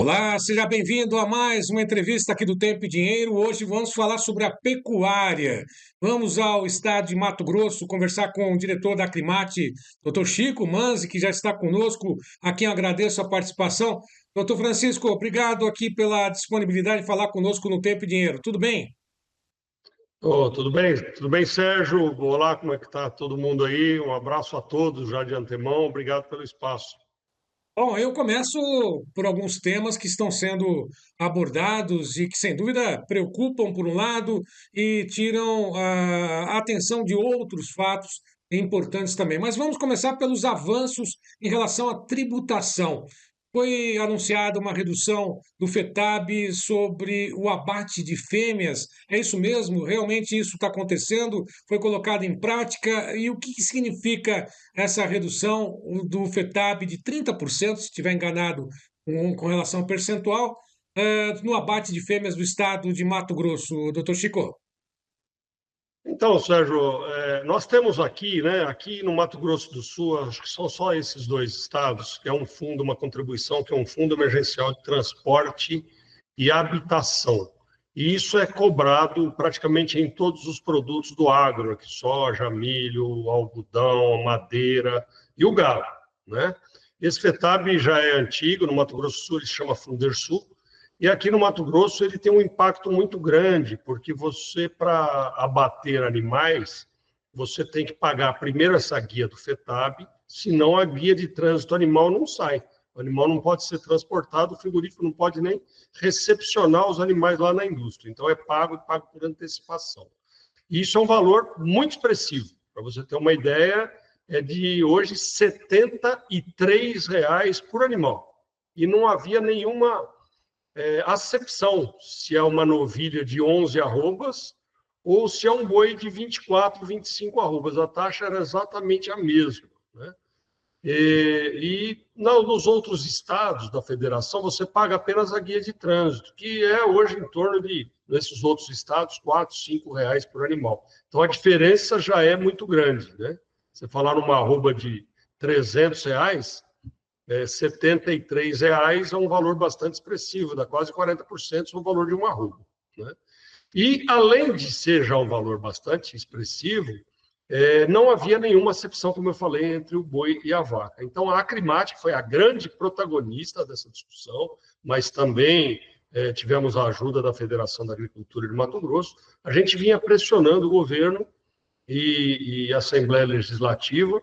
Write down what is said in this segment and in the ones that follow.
Olá, seja bem-vindo a mais uma entrevista aqui do Tempo e Dinheiro. Hoje vamos falar sobre a pecuária. Vamos ao estado de Mato Grosso conversar com o diretor da Aclimate, Dr. Chico Manzi, que já está conosco, a quem eu agradeço a participação. Doutor Francisco, obrigado aqui pela disponibilidade de falar conosco no Tempo e Dinheiro. Tudo bem? Tudo bem? Tudo bem, Sérgio? Olá, como é que está todo mundo aí? Um abraço a todos já de antemão. Obrigado pelo espaço. Bom, eu começo por alguns temas que estão sendo abordados e que, sem dúvida, preocupam por um lado e tiram a atenção de outros fatos importantes também. Mas vamos começar pelos avanços em relação à tributação. Foi anunciada uma redução do FETAB sobre o abate de fêmeas. É isso mesmo? Realmente isso está acontecendo? Foi colocado em prática? E o que significa essa redução do FETAB de 30%, se estiver enganado com relação ao percentual, no abate de fêmeas do estado de Mato Grosso, doutor Chico? Então, Sérgio, nós temos aqui, né, aqui no Mato Grosso do Sul, acho que são só esses dois estados, que é um fundo, uma contribuição, que é um fundo emergencial de transporte e habitação. E isso é cobrado praticamente em todos os produtos do agro, aqui, soja, milho, algodão, madeira e o gado, né? Esse FETAB já é antigo, no Mato Grosso do Sul ele se chama Fundersul, e aqui no Mato Grosso ele tem um impacto muito grande, porque você, para abater animais, você tem que pagar primeiro essa guia do FETAB, senão a guia de trânsito animal não sai. O animal não pode ser transportado, o frigorífico não pode nem recepcionar os animais lá na indústria. Então é pago por antecipação. E isso é um valor muito expressivo. Para você ter uma ideia, é de hoje R$ 73 por animal. E não havia nenhuma acepção se é uma novilha de 11 arrobas ou se é um boi de 24, 25 arrobas. A taxa era exatamente a mesma, né? Nos outros estados da federação, você paga apenas a guia de trânsito, que é hoje em torno de, nesses outros estados, R$ 4, R$ 5 por animal. Então, a diferença já é muito grande, né? Você falar numa arroba de R$ 300, R$ 73 é um valor bastante expressivo, dá quase 40% do valor de uma arroba, né? E, além de ser já um valor bastante expressivo, não havia nenhuma acepção, como eu falei, entre o boi e a vaca. Então, a Acrimate foi a grande protagonista dessa discussão, mas também tivemos a ajuda da Federação da Agricultura de Mato Grosso. A gente vinha pressionando o governo e a Assembleia Legislativa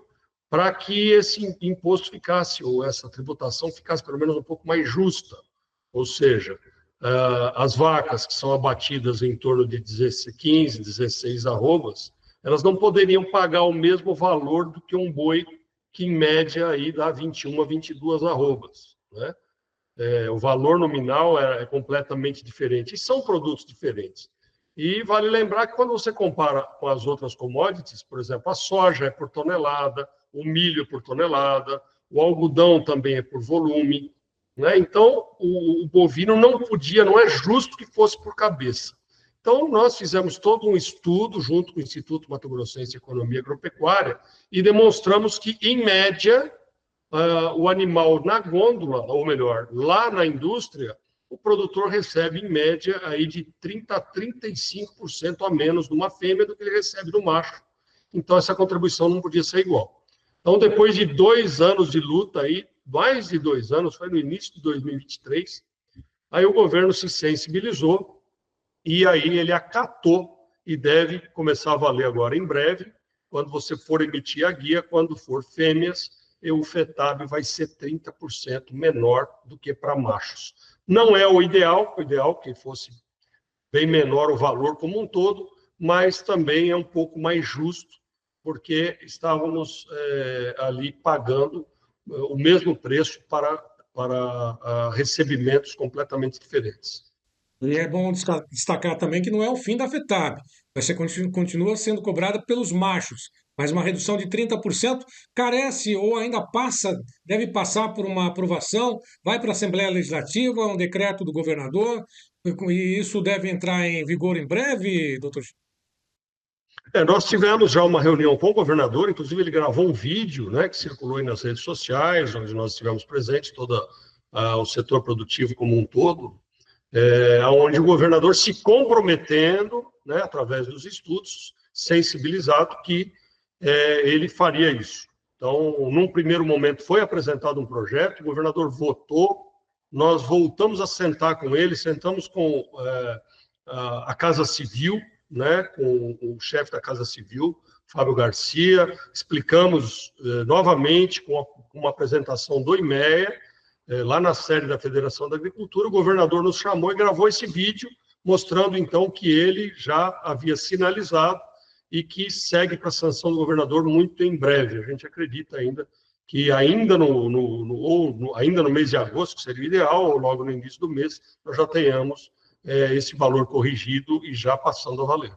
para que esse imposto ficasse, ou essa tributação ficasse pelo menos um pouco mais justa. Ou seja, as vacas que são abatidas em torno de 15, 16 arrobas, elas não poderiam pagar o mesmo valor do que um boi que, em média, aí dá 21 a 22 arrobas, né? O valor nominal é completamente diferente. E são produtos diferentes. E vale lembrar que quando você compara com as outras commodities, por exemplo, a soja é por tonelada, o milho é por tonelada, o algodão também é por volume, né? Então, o bovino não podia, não é justo que fosse por cabeça. Então, nós fizemos todo um estudo junto com o Instituto Mato Grossense de Economia Agropecuária e demonstramos que, em média, o animal na gôndola, ou melhor, lá na indústria, o produtor recebe, em média, aí de 30% a 35% a menos de uma fêmea do que ele recebe do macho. Então, essa contribuição não podia ser igual. Então, depois de 2 anos de luta, aí, mais de 2 anos, foi no início de 2023, aí o governo se sensibilizou e aí ele acatou e deve começar a valer agora em breve, quando você for emitir a guia, quando for fêmeas, o FETAB vai ser 30% menor do que para machos. Não é o ideal que fosse bem menor o valor como um todo, mas também é um pouco mais justo, porque estávamos ali pagando o mesmo preço para recebimentos completamente diferentes. E é bom destacar também que não é o fim da FETAB. Vai ser, continua sendo cobrada pelos machos, mas uma redução de 30% carece ou ainda passa, deve passar por uma aprovação, vai para a Assembleia Legislativa, um decreto do governador, e isso deve entrar em vigor em breve, doutor? Nós tivemos já uma reunião com o governador, inclusive ele gravou um vídeo, né, que circulou aí nas redes sociais, onde nós estivemos presentes, toda ao setor produtivo como um todo, onde o governador se comprometendo, né, através dos estudos, sensibilizado que ele faria isso. Então, num primeiro momento, foi apresentado um projeto, o governador votou, nós voltamos a sentar com ele, sentamos com a Casa Civil, né, com o chefe da Casa Civil, Fábio Garcia, explicamos novamente com uma apresentação do IMEA, lá na sede da Federação da Agricultura, o governador nos chamou e gravou esse vídeo, mostrando, então, que ele já havia sinalizado e que segue para a sanção do governador muito em breve. A gente acredita ainda que ainda ainda no mês de agosto, que seria o ideal, ou logo no início do mês, nós já tenhamos esse valor corrigido e já passando a valer.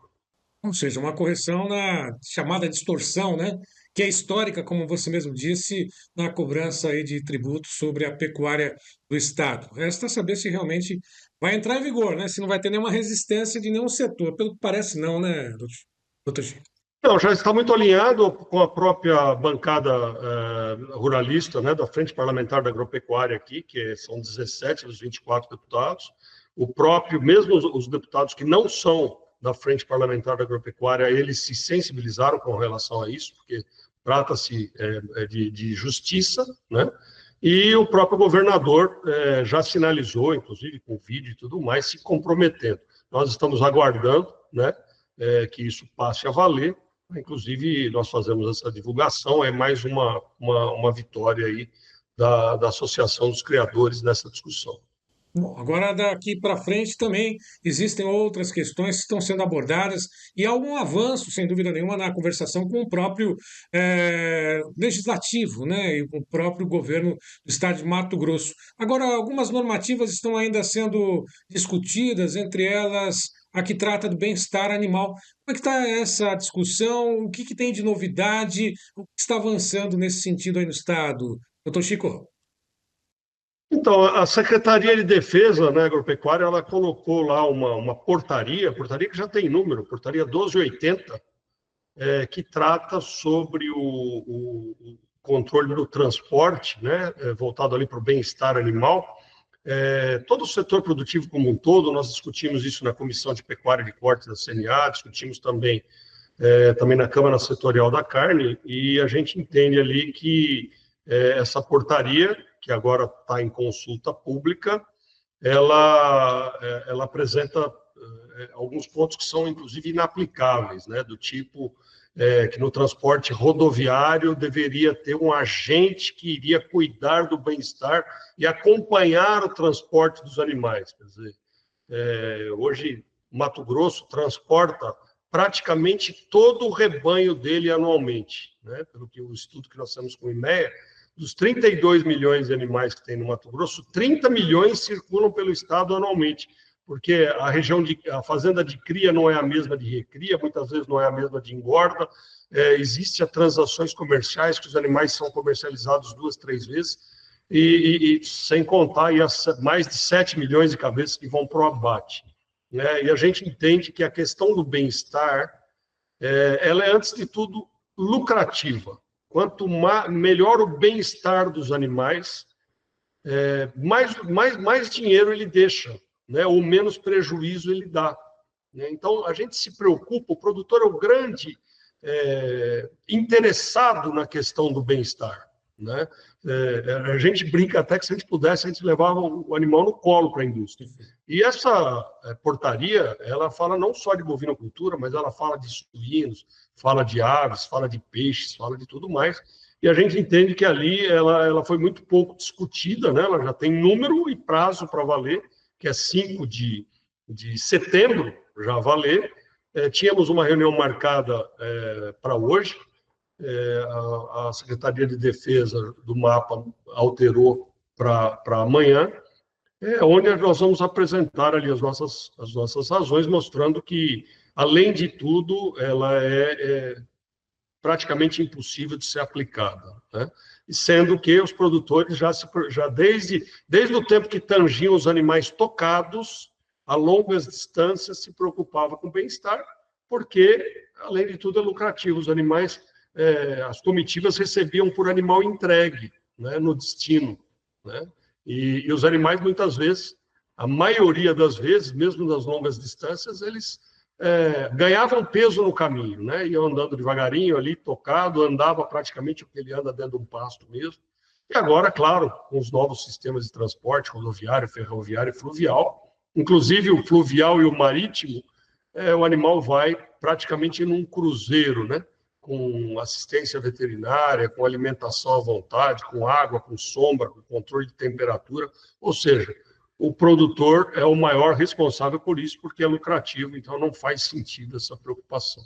Ou seja, uma correção na chamada distorção, né? Que é histórica, como você mesmo disse, na cobrança aí de tributos sobre a pecuária do Estado. Resta saber se realmente vai entrar em vigor, né? Se não vai ter nenhuma resistência de nenhum setor. Pelo que parece, não, né, doutor Chico? Não, já está muito alinhado com a própria bancada ruralista, né, da Frente Parlamentar da Agropecuária aqui, que são 17 dos 24 deputados. O próprio, mesmo os deputados que não são da Frente Parlamentar da Agropecuária, eles se sensibilizaram com relação a isso, porque trata-se de justiça, né? E o próprio governador já sinalizou, inclusive com vídeo e tudo mais, se comprometendo. Nós estamos aguardando, né, que isso passe a valer. Inclusive, nós fazemos essa divulgação, é mais uma vitória aí da Associação dos Criadores nessa discussão. Bom, agora daqui para frente também existem outras questões que estão sendo abordadas e há algum avanço, sem dúvida nenhuma, na conversação com o próprio legislativo, né, e com o próprio governo do estado de Mato Grosso. Agora, algumas normativas estão ainda sendo discutidas, entre elas a que trata do bem-estar animal. Como é que está essa discussão? O que tem de novidade? O que está avançando nesse sentido aí no estado? Doutor Chico? Então, a Secretaria de Defesa, né, Agropecuária, ela colocou lá uma portaria que já tem número, portaria 1280, que trata sobre o controle do transporte, né, voltado ali para o bem-estar animal. Todo o setor produtivo como um todo, nós discutimos isso na Comissão de Pecuária de Corte da CNA, discutimos também na Câmara Setorial da Carne, e a gente entende ali que essa portaria, que agora está em consulta pública, ela apresenta alguns pontos que são, inclusive, inaplicáveis, né? Do tipo que no transporte rodoviário deveria ter um agente que iria cuidar do bem-estar e acompanhar o transporte dos animais. Quer dizer, hoje, Mato Grosso transporta praticamente todo o rebanho dele anualmente, né? Pelo que o estudo que nós temos com o IMEA, dos 32 milhões de animais que tem no Mato Grosso, 30 milhões circulam pelo estado anualmente, porque a fazenda de cria não é a mesma de recria, muitas vezes não é a mesma de engorda, existem transações comerciais que os animais são comercializados 2, 3 vezes, e sem contar aí mais de 7 milhões de cabeças que vão para o abate. Né? E a gente entende que a questão do bem-estar, ela é, antes de tudo, lucrativa. Quanto melhor o bem-estar dos animais, mais dinheiro ele deixa, né? Ou menos prejuízo ele dá. Né? Então, a gente se preocupa, o produtor é o grande interessado na questão do bem-estar. Né? A gente brinca até que se a gente pudesse, a gente levava o animal no colo para a indústria. E essa portaria, ela fala não só de bovinocultura, mas ela fala de suínos, fala de aves, fala de peixes, fala de tudo mais. E a gente entende que ali ela foi muito pouco discutida, né? Ela já tem número e prazo para valer, que é 5 de setembro, já valer. Tínhamos uma reunião marcada para hoje, a Secretaria de Defesa do MAPA alterou para amanhã, onde nós vamos apresentar ali as nossas razões, mostrando que, além de tudo, ela é praticamente impossível de ser aplicada. Né? Sendo que os produtores já desde o tempo que tangiam os animais tocados, a longas distâncias, se preocupavam com o bem-estar, porque, além de tudo, é lucrativo. Os animais, as comitivas recebiam por animal entregue, né, no destino. Né? E os animais, muitas vezes, a maioria das vezes, mesmo nas longas distâncias, eles ganhavam peso no caminho, né? Iam andando devagarinho ali, tocado, andava praticamente o que ele anda dentro de um pasto mesmo. E agora, claro, com os novos sistemas de transporte, rodoviário, ferroviário e fluvial, inclusive o fluvial e o marítimo, o animal vai praticamente num cruzeiro, né? Com assistência veterinária, com alimentação à vontade, com água, com sombra, com controle de temperatura. Ou seja, o produtor é o maior responsável por isso, porque é lucrativo, então não faz sentido essa preocupação.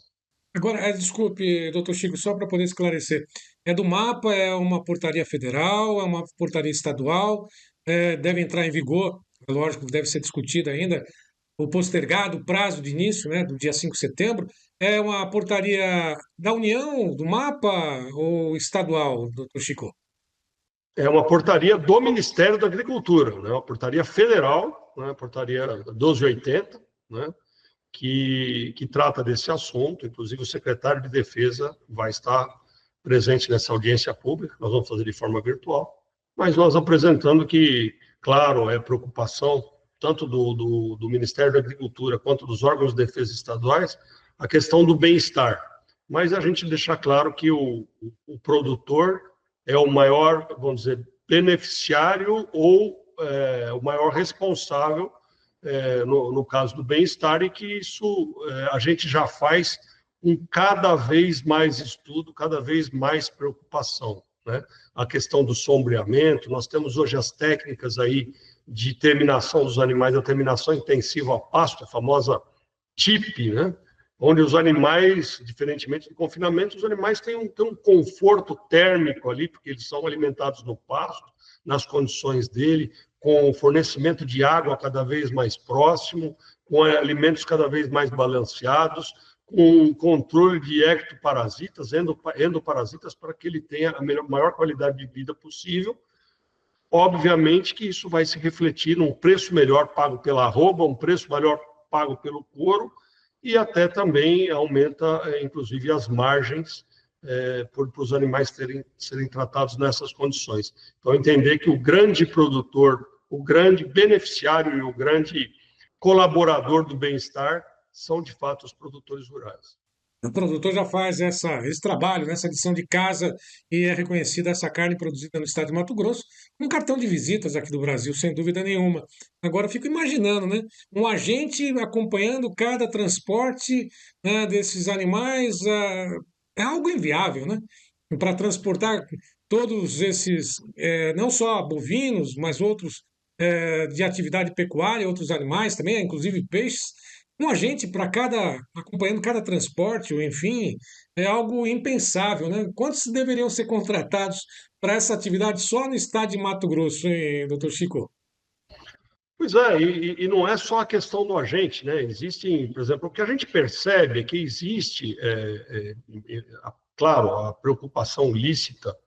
Agora, desculpe, doutor Chico, só para poder esclarecer, é do mapa, é uma portaria federal, é uma portaria estadual, deve entrar em vigor, é lógico, deve ser discutido ainda, o postergado, o prazo de início, né, do dia 5 de setembro, é uma portaria da União, do mapa ou estadual, doutor Chico? É uma portaria do Ministério da Agricultura, né? Uma portaria federal, né? Portaria 1280, né? Que trata desse assunto. Inclusive, o secretário de Defesa vai estar presente nessa audiência pública. Nós vamos fazer de forma virtual, mas nós apresentando que, claro, é preocupação tanto do Ministério da Agricultura quanto dos órgãos de defesa estaduais a questão do bem-estar. Mas a gente deixar claro que o produtor é o maior, vamos dizer, beneficiário ou o maior responsável no caso do bem-estar, e que isso a gente já faz com cada vez mais estudo, cada vez mais preocupação, né? A questão do sombreamento, nós temos hoje as técnicas aí de terminação dos animais, a terminação intensiva a pasto, a famosa TIP, né? Onde os animais, diferentemente do confinamento, os animais têm um conforto térmico ali, porque eles são alimentados no pasto, nas condições dele, com fornecimento de água cada vez mais próximo, com alimentos cada vez mais balanceados, com controle de ectoparasitas, endoparasitas, para que ele tenha a maior qualidade de vida possível. Obviamente que isso vai se refletir num preço melhor pago pela arroba, um preço melhor pago pelo couro, e até também aumenta, inclusive, as margens para os animais serem tratados nessas condições. Então, entender que o grande produtor, o grande beneficiário e o grande colaborador do bem-estar são, de fato, os produtores rurais. O produtor já faz esse trabalho, nessa lição de casa, e é reconhecida essa carne produzida no estado de Mato Grosso, um cartão de visitas aqui do Brasil, sem dúvida nenhuma. Agora, eu fico imaginando, né? Um agente acompanhando cada transporte, né, desses animais, é algo inviável, né? Para transportar todos esses, não só bovinos, mas outros de atividade pecuária, outros animais também, inclusive peixes. Um agente para acompanhando cada transporte, ou enfim, é algo impensável, né? Quantos deveriam ser contratados para essa atividade só no estado de Mato Grosso, hein, doutor Chico? Pois é, e não é só a questão do agente, né? Existem, por exemplo, o que a gente percebe é que existe, claro, a preocupação lícita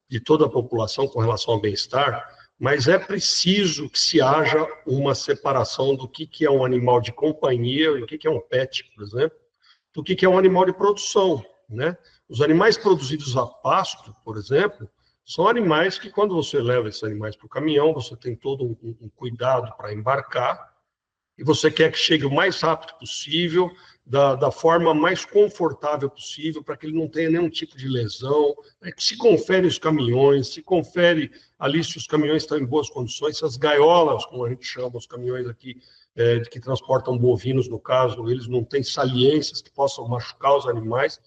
de toda a população com relação ao bem-estar, mas é preciso que se haja uma separação do que é um animal de companhia e o que é um pet, por exemplo, do que é um animal de produção, né? Os animais produzidos a pasto, por exemplo, são animais que, quando você leva esses animais para o caminhão, você tem todo um cuidado para embarcar, e você quer que chegue o mais rápido possível, da forma mais confortável possível, para que ele não tenha nenhum tipo de lesão, né? Que se confere os caminhões, se confere ali se os caminhões estão em boas condições, se as gaiolas, como a gente chama os caminhões aqui, que transportam bovinos, no caso, eles não têm saliências que possam machucar os animais,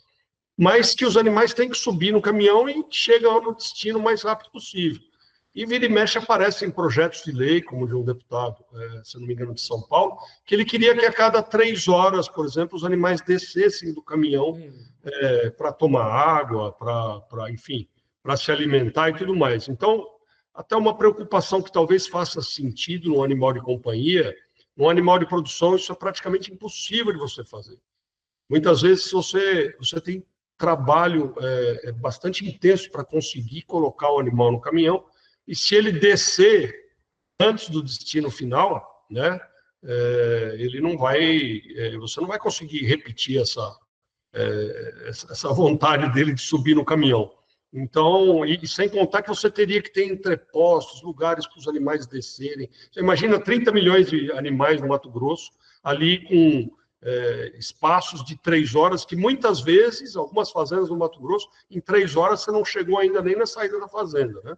mas que os animais têm que subir no caminhão e chegam no destino o mais rápido possível. E vira e mexe aparecem projetos de lei, como de um deputado, se não me engano, de São Paulo, que ele queria que a cada 3 horas, por exemplo, os animais descessem do caminhão para tomar água, enfim, para se alimentar e tudo mais. Então, até uma preocupação que talvez faça sentido no animal de companhia, no animal de produção, isso é praticamente impossível de você fazer. Muitas vezes você tem trabalho bastante intenso para conseguir colocar o animal no caminhão, e se ele descer antes do destino final, né, ele não vai, você não vai conseguir repetir essa vontade dele de subir no caminhão. Então, e sem contar que você teria que ter entrepostos, lugares para os animais descerem. Você imagina 30 milhões de animais no Mato Grosso, ali com espaços de 3 horas, que muitas vezes, algumas fazendas no Mato Grosso, em 3 horas você não chegou ainda nem na saída da fazenda, né?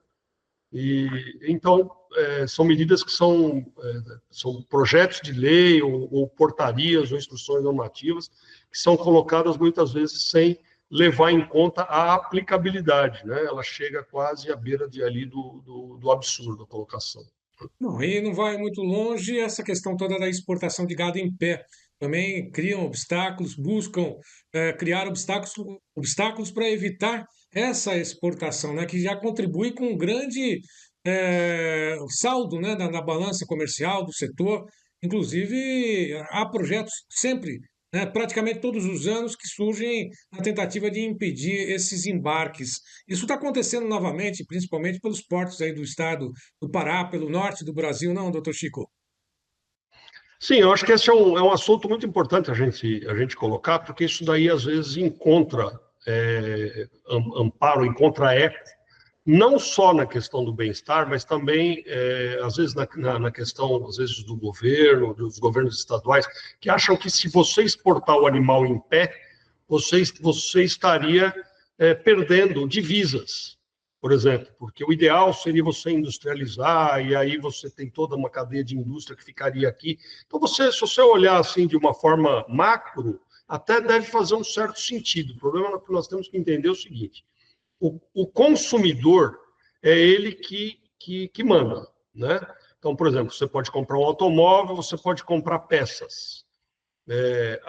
E, então, são medidas que são projetos de lei, ou portarias, ou instruções normativas, que são colocadas muitas vezes sem levar em conta a aplicabilidade, né? Ela chega quase à beira ali do absurdo a colocação. Não, e não vai muito longe essa questão toda da exportação de gado em pé. Também criam obstáculos, buscam criar obstáculos para evitar essa exportação, né, que já contribui com um grande saldo, né, na balança comercial do setor. Inclusive, há projetos sempre, né, praticamente todos os anos, que surgem na tentativa de impedir esses embarques. Isso está acontecendo novamente, principalmente pelos portos aí do estado do Pará, pelo norte do Brasil, não, doutor Chico? Sim, eu acho que esse é um assunto muito importante a gente colocar, porque isso daí às vezes encontra amparo, encontra eco, não só na questão do bem-estar, mas também, às vezes, na questão, às vezes, do governo, dos governos estaduais, que acham que se você exportar o animal em pé, você estaria perdendo divisas, por exemplo, porque o ideal seria você industrializar, e aí você tem toda uma cadeia de indústria que ficaria aqui. Então, se você olhar assim de uma forma macro, até deve fazer um certo sentido. O problema é que nós temos que entender o seguinte: o consumidor é ele que manda, né? Então, por exemplo, você pode comprar um automóvel, você pode comprar peças. É,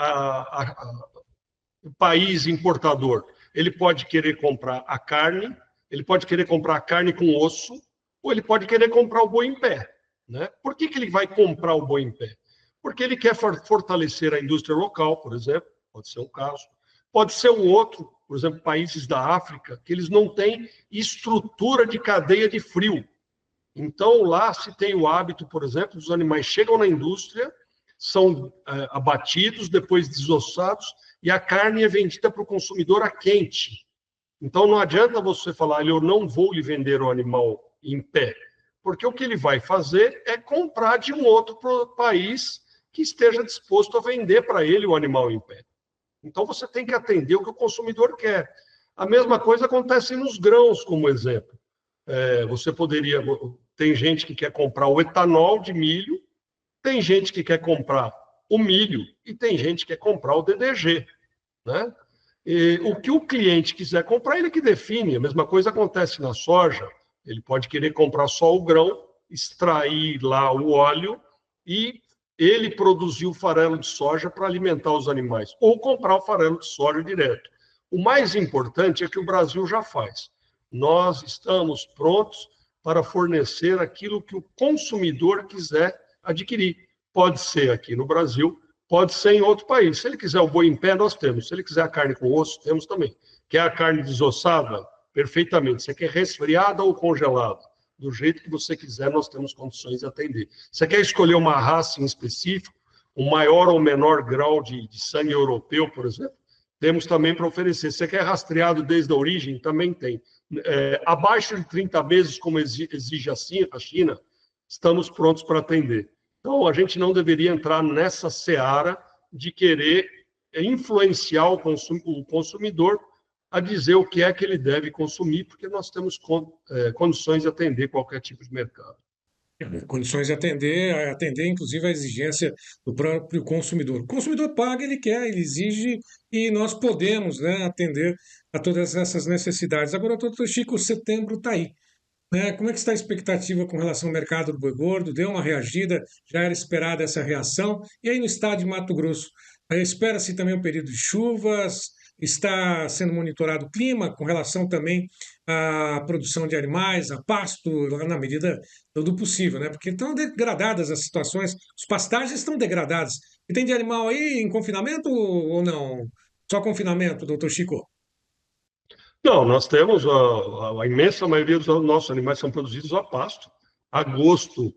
o país importador, ele pode querer comprar a carne, ele pode querer comprar a carne com osso, ou ele pode querer comprar o boi em pé, né? Por que ele vai comprar o boi em pé? Porque ele quer fortalecer a indústria local, por exemplo, pode ser um caso. Pode ser um outro, por exemplo, países da África, que eles não têm estrutura de cadeia de frio. Então, lá se tem o hábito, por exemplo, os animais chegam na indústria, são abatidos, depois desossados, e a carne é vendida para o consumidor a quente. Então, não adianta você falar, eu não vou lhe vender o animal em pé, porque o que ele vai fazer é comprar de um outro país que esteja disposto a vender para ele o animal em pé. Então, você tem que atender o que o consumidor quer. A mesma coisa acontece nos grãos, como exemplo. Você poderia... Tem gente que quer comprar o etanol de milho, tem gente que quer comprar o milho e tem gente que quer comprar o DDG, né? E o que o cliente quiser comprar, ele que define. A mesma coisa acontece na soja. Ele pode querer comprar só o grão, extrair lá o óleo e ele produzir o farelo de soja para alimentar os animais, ou comprar o farelo de soja direto. O mais importante é que o Brasil já faz. Nós estamos prontos para fornecer aquilo que o consumidor quiser adquirir. Pode ser aqui no Brasil, pode ser em outro país. Se ele quiser o boi em pé, nós temos. Se ele quiser a carne com osso, temos também. Quer a carne desossada? Perfeitamente. Você quer resfriada ou congelada? Do jeito que você quiser, nós temos condições de atender. Você quer escolher uma raça em específico, um maior ou menor grau de sangue europeu, por exemplo? Temos também para oferecer. Você quer rastreado desde a origem? Também tem. Abaixo de 30 meses, como exige a China, estamos prontos para atender. Então, a gente não deveria entrar nessa seara de querer influenciar o consumidor a dizer o que é que ele deve consumir, porque nós temos condições de atender qualquer tipo de mercado. Condições de atender inclusive a exigência do próprio consumidor. O consumidor paga, ele quer, ele exige, e nós podemos, né, atender a todas essas necessidades. Agora, doutor Chico, setembro está aí, né? Como é que está a expectativa com relação ao mercado do boi gordo? Deu uma reagida, já era esperada essa reação. E aí no estado de Mato Grosso, espera-se também um período de chuvas, está sendo monitorado o clima com relação também à produção de animais, a pasto, lá na medida do possível, né? Porque estão degradadas as situações, os pastagens estão degradados. E tem de animal aí em confinamento ou não? Só confinamento, doutor Chico? Não, nós temos a imensa maioria dos nossos animais são produzidos a pasto. Agosto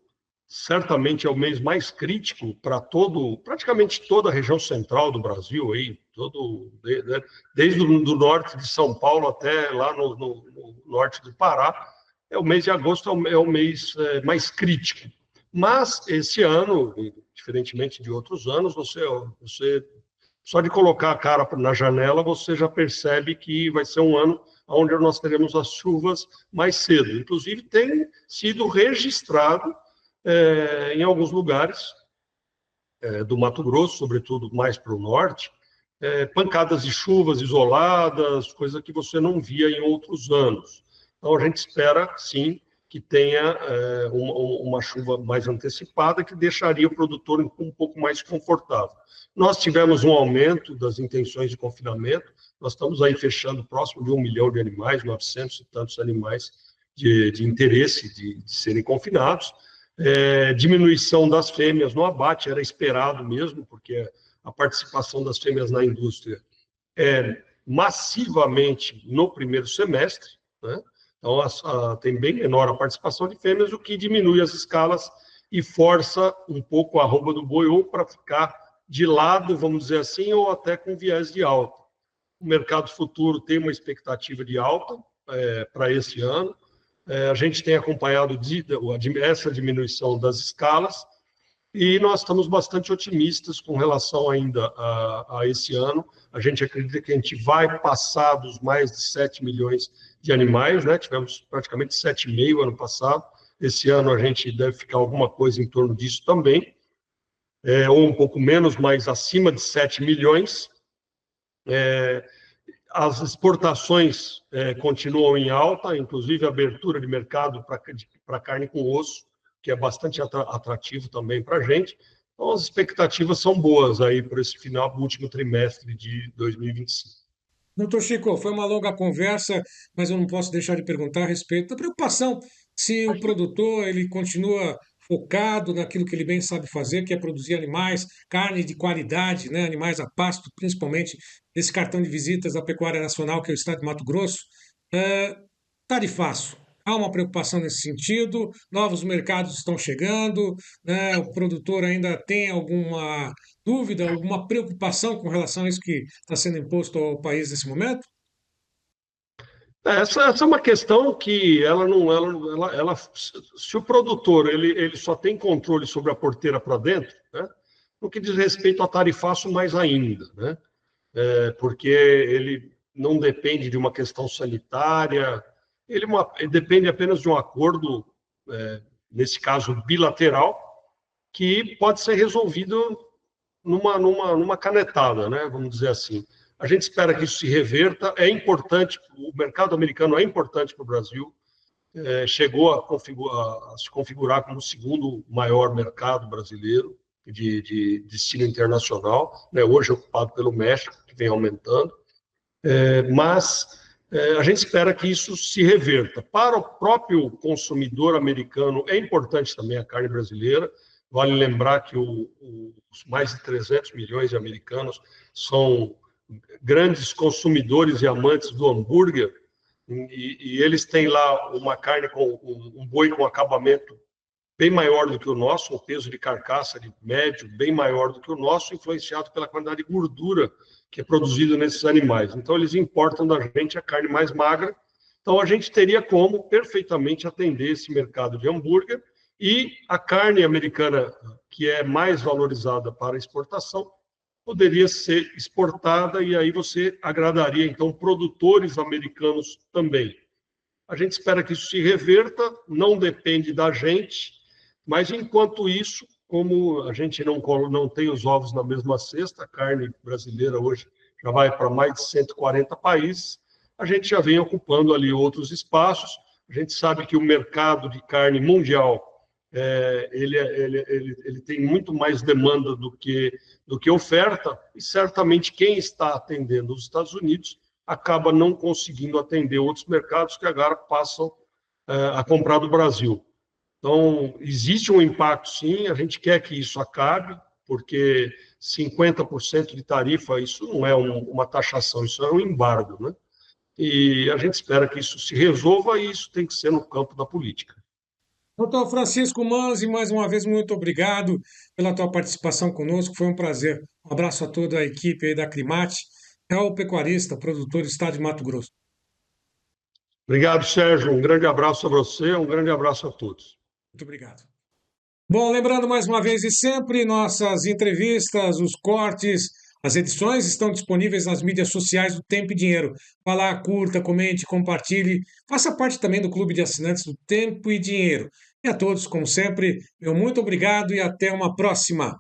certamente é o mês mais crítico para praticamente toda a região central do Brasil, aí, desde o do norte de São Paulo até lá no norte do Pará. O mês de agosto é o mês mais crítico. Mas esse ano, diferentemente de outros anos, você só de colocar a cara na janela, você já percebe que vai ser um ano onde nós teremos as chuvas mais cedo. Inclusive, tem sido registrado em alguns lugares do Mato Grosso, sobretudo mais para o norte, pancadas de chuvas isoladas, coisa que você não via em outros anos. Então, a gente espera, sim, que tenha uma chuva mais antecipada, que deixaria o produtor um pouco mais confortável. Nós tivemos um aumento das intenções de confinamento, nós estamos aí fechando próximo de 1 milhão de animais, 900 e tantos animais de interesse de serem confinados. Diminuição das fêmeas no abate, era esperado mesmo, porque a participação das fêmeas na indústria é massivamente no primeiro semestre, né? Então, tem bem menor a participação de fêmeas, o que diminui as escalas e força um pouco a arroba do boi ou para ficar de lado, vamos dizer assim, ou até com viés de alta. O mercado futuro tem uma expectativa de alta para esse ano. A gente tem acompanhado essa diminuição das escalas e nós estamos bastante otimistas com relação ainda a esse ano. A gente acredita que a gente vai passar dos mais de 7 milhões de animais, né? Tivemos praticamente 7,5 ano passado. Esse ano a gente deve ficar alguma coisa em torno disso também, ou um pouco menos, mas acima de 7 milhões. As exportações continuam em alta, inclusive a abertura de mercado para carne com osso, que é bastante atrativo também para a gente. Então, as expectativas são boas aí para esse final do último trimestre de 2025. Doutor Chico, foi uma longa conversa, mas eu não posso deixar de perguntar a respeito da preocupação se o produtor ele continua focado naquilo que ele bem sabe fazer, que é produzir animais, carne de qualidade, né, animais a pasto, principalmente esse cartão de visitas da Pecuária Nacional, que é o estado de Mato Grosso. Tarifaço. Há uma preocupação nesse sentido, novos mercados estão chegando, né, o produtor ainda tem alguma dúvida, alguma preocupação com relação a isso que está sendo imposto ao país nesse momento? Essa é uma questão que ela não, ela, se o produtor ele só tem controle sobre a porteira para dentro, né, no que diz respeito a tarifaço mais ainda, né, porque ele não depende de uma questão sanitária, ele depende apenas de um acordo, nesse caso bilateral, que pode ser resolvido numa canetada, né, vamos dizer assim. A gente espera que isso se reverta. É importante, o mercado americano é importante para o Brasil, chegou a se configurar como o segundo maior mercado brasileiro de destino internacional, né? Hoje ocupado pelo México, que vem aumentando, mas a gente espera que isso se reverta. Para o próprio consumidor americano, é importante também a carne brasileira. Vale lembrar que os mais de 300 milhões de americanos são grandes consumidores e amantes do hambúrguer, e eles têm lá uma carne com um boi com acabamento bem maior do que o nosso, um peso de carcaça de médio bem maior do que o nosso, influenciado pela quantidade de gordura que é produzida nesses animais. Então, eles importam da gente a carne mais magra. Então, a gente teria como perfeitamente atender esse mercado de hambúrguer, e a carne americana, que é mais valorizada para exportação, poderia ser exportada, e aí você agradaria, então, produtores americanos também. A gente espera que isso se reverta, não depende da gente, mas, enquanto isso, como a gente não tem os ovos na mesma cesta, a carne brasileira hoje já vai para mais de 140 países, a gente já vem ocupando ali outros espaços. A gente sabe que o mercado de carne mundial ele tem muito mais demanda do que oferta, e certamente quem está atendendo os Estados Unidos acaba não conseguindo atender outros mercados que agora passam a comprar do Brasil. Então, existe um impacto, sim, a gente quer que isso acabe, porque 50% de tarifa, isso não é uma taxação, isso é um embargo, né? E a gente espera que isso se resolva, e isso tem que ser no campo da política. Doutor Francisco Manzi, mais uma vez, muito obrigado pela tua participação conosco, foi um prazer. Um abraço a toda a equipe aí da Climate, é o pecuarista, produtor do estado de Mato Grosso. Obrigado, Sérgio. Um grande abraço a você, um grande abraço a todos. Muito obrigado. Bom, lembrando mais uma vez e sempre, nossas entrevistas, os cortes, as edições estão disponíveis nas mídias sociais do Tempo e Dinheiro. Vá lá, curta, comente, compartilhe, faça parte também do clube de assinantes do Tempo e Dinheiro. E a todos, como sempre, meu muito obrigado e até uma próxima.